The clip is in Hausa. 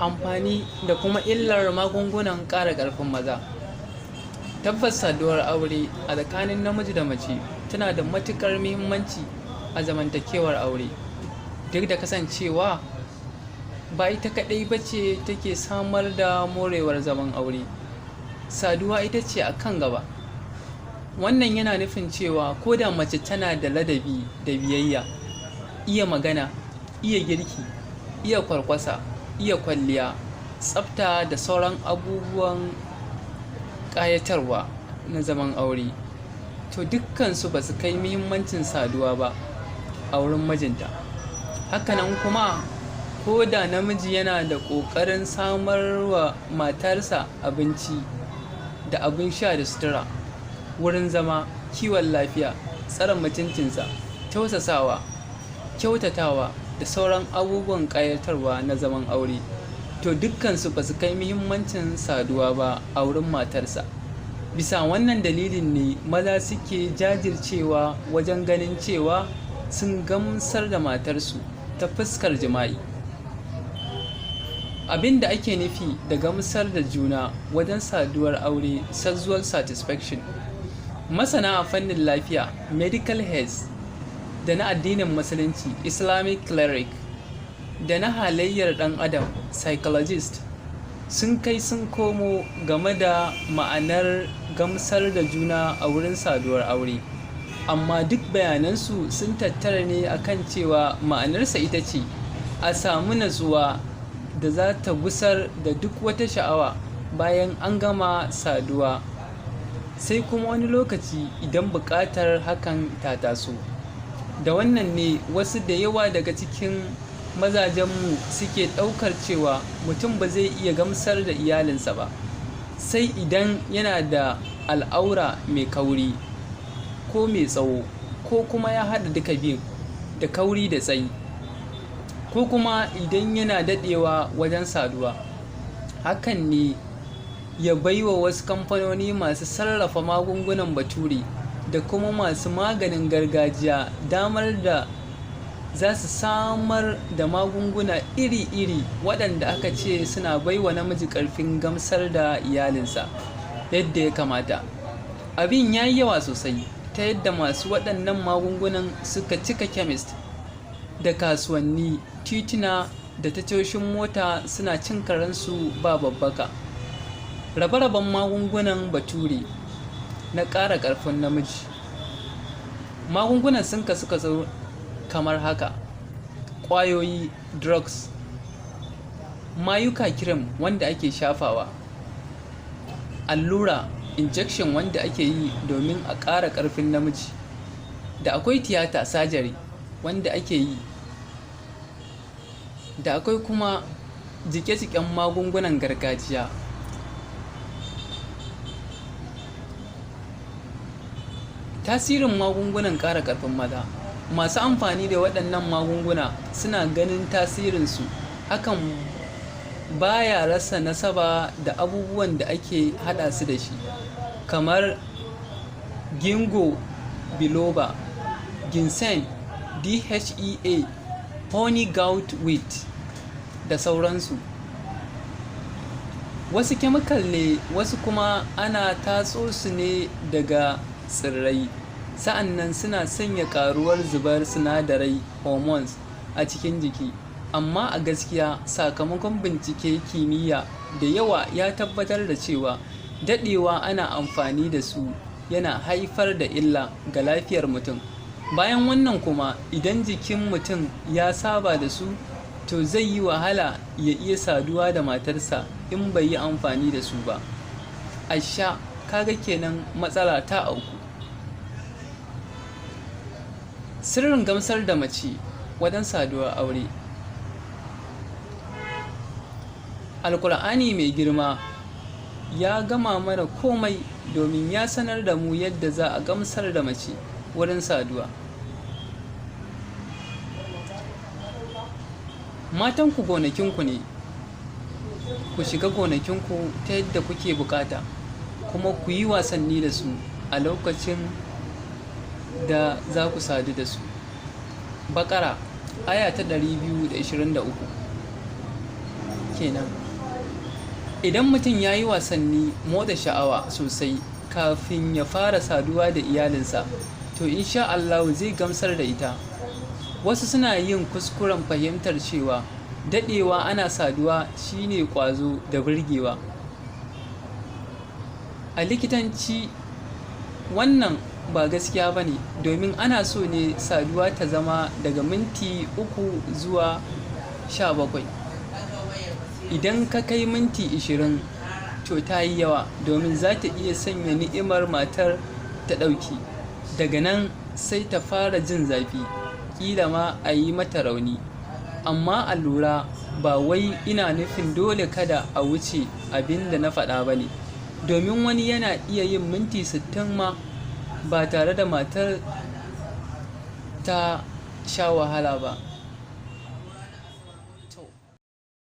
Amfani da kuma illar magungunan ƙara ƙarfin maza. Tabbas saduwar aure a tsakanin namiji da mace tana da matuƙar muhimmanci a zamantakewar aure. Duk da kasancewa ba ita kaɗai ba ce take samar da morewar zaman aure, saduwa ita ce a kan gaba. Wannan yana nufin cewa ko da mace tana da ladabi da biyayya, iya magana, iya girki, iya kwarkwasa, iya kwalliya, tsafta da sauran abubuwan ƙayatarwa na zaman aure, to dukkansu ba su kai muhimmancin saduwa ba a wurin mijinta. Hakanan kuma ko da namiji yana da ƙoƙarin samar wa matarsa abinci da abin sha da sutura, wurin zama, kiwon lafiya, tsare mutuncinsa, tausasawa, kyautatawa da sauran abubuwan ƙayatarwa na zaman aure, to dukkansu ba su kai muhimmancin saduwa ba a wurin matarsa. Bisa wannan dalilin ne maza suke jajircewa wajen ganin cewa sun gamsar da matarsu ta fuskar jima'i. Abin da ake nufi da gamsar da juna wajen saduwar aure, sexual satisfaction, masana a fannin lafiya, medical health, da na addinin musulunci, Islamic cleric, da na halayyar ɗan adam, psychologist, sun kai sun komo game da ma'anar gamsar da juna a wurin saduwar aure, amma duk bayanansu sun tattara ne akan cewa ma'anarsa ita ce a samu natsuwa da za ta gusar da duk wata sha'awa bayan an gama saduwa, sai kuma wani lokaci idan buƙatar hakan ta taso. Da wannan ne wasu da yawa daga cikin mazajenmu suke ɗaukar cewa mutum ba zai iya gamsar da iyalinsa ba sai idan yana da al'aura mai kauri ko mai tsawo, ko kuma ya haɗa duka biyun, da kauri da tsayi, ko kuma idan yana daɗewa wajen saduwa. Hakan ne ya baiwa wasu kamfanoni masu sarrafa magungunan bature da kuma masu maganin gargajiya damar da za su samar da magunguna iri-iri waɗanda aka ce suna baiwa namiji ƙarfin gamsar da iyalinsa yadda ya kamata. Abin ya yi yawa sosai ta yadda masu waɗannan magungunan suka cika chemist da kasuwanni, tituna da tashoshin mota suna cin karensu ba babbaka. Rabe-raben magungunan bature na ƙara ƙarfin namiji. Magungunan sun kasu kamar haka: ƙwayoyi, drugs, mayuka, kirim wanda ake shafawa, allura, injection wanda ake yi domin a ƙara ƙarfin namiji, da akwai tiyata, surgery wanda ake yi, da akwai kuma jike-jiken magungunan gargajiya. Tasirin magungunan ƙara ƙarfin maza. Masu amfani da waɗannan magunguna suna ganin tasirinsu, hakan baya rasa nasaba da abubuwan da ake haɗa su da shi, kamar ginkgo biloba, ginseng, DHEA, honey goat wheat da sauransu. Wasu kemikal ne, wasu kuma ana tatso su ne daga tsirrai, sa'annan suna sanya ƙaruwar zubar sinadarai hormones a cikin jiki. Amma a gaskiya sakamakon bincike kimiyya da yawa ya tabbatar da cewa daɗewa ana amfani da su yana haifar da illa ga lafiyar mutum. Bayan wannan kuma, idan jikin mutum ya saba da su, to zai yi wahala ya iya saduwa da matarsa in bai yi amfani da su ba. Asha, kaga kenan matsala ta auku. Sirrin gamsar da mace wajen saduwar aure. Alƙur'ani mai girma ya gama mana komai domin ya sanar da mu yadda za a gamsar da mace wurin saduwa. Matanku gonakinku ne, ku shiga gonakinku ta yadda kuke bukata, kuma ku yi wasanni da su a lokacin da za ku sadu da su. Baƙara aya ta 223. kenan. Idan mutum ya yi wasanni motsa sha'awa sosai kafin ya fara saduwa da iyalinsa, to insha Allah zai gamsar da ita. Wasu suna yin kuskuren fahimtar cewa daɗewa ana saduwa shine ƙwazo da burgewa. A likitanci wannan ba gaskiya ba ne, domin ana so ne saduwa ta zama daga minti 3 zuwa 17. Idan ka kai minti 20 to ta yi yawa, domin za ta iya sanya ni'imar matar ta ɗauki. Daga nan sai ta fara jin zafi, ƙila ma a yi mata rauni. Amma a lura, ba wai ina nufin dole kada a wuce abin da na faɗa ba ne, domin wani yana iya yin minti 60 ma ba tare da matar ta sha wahala ba.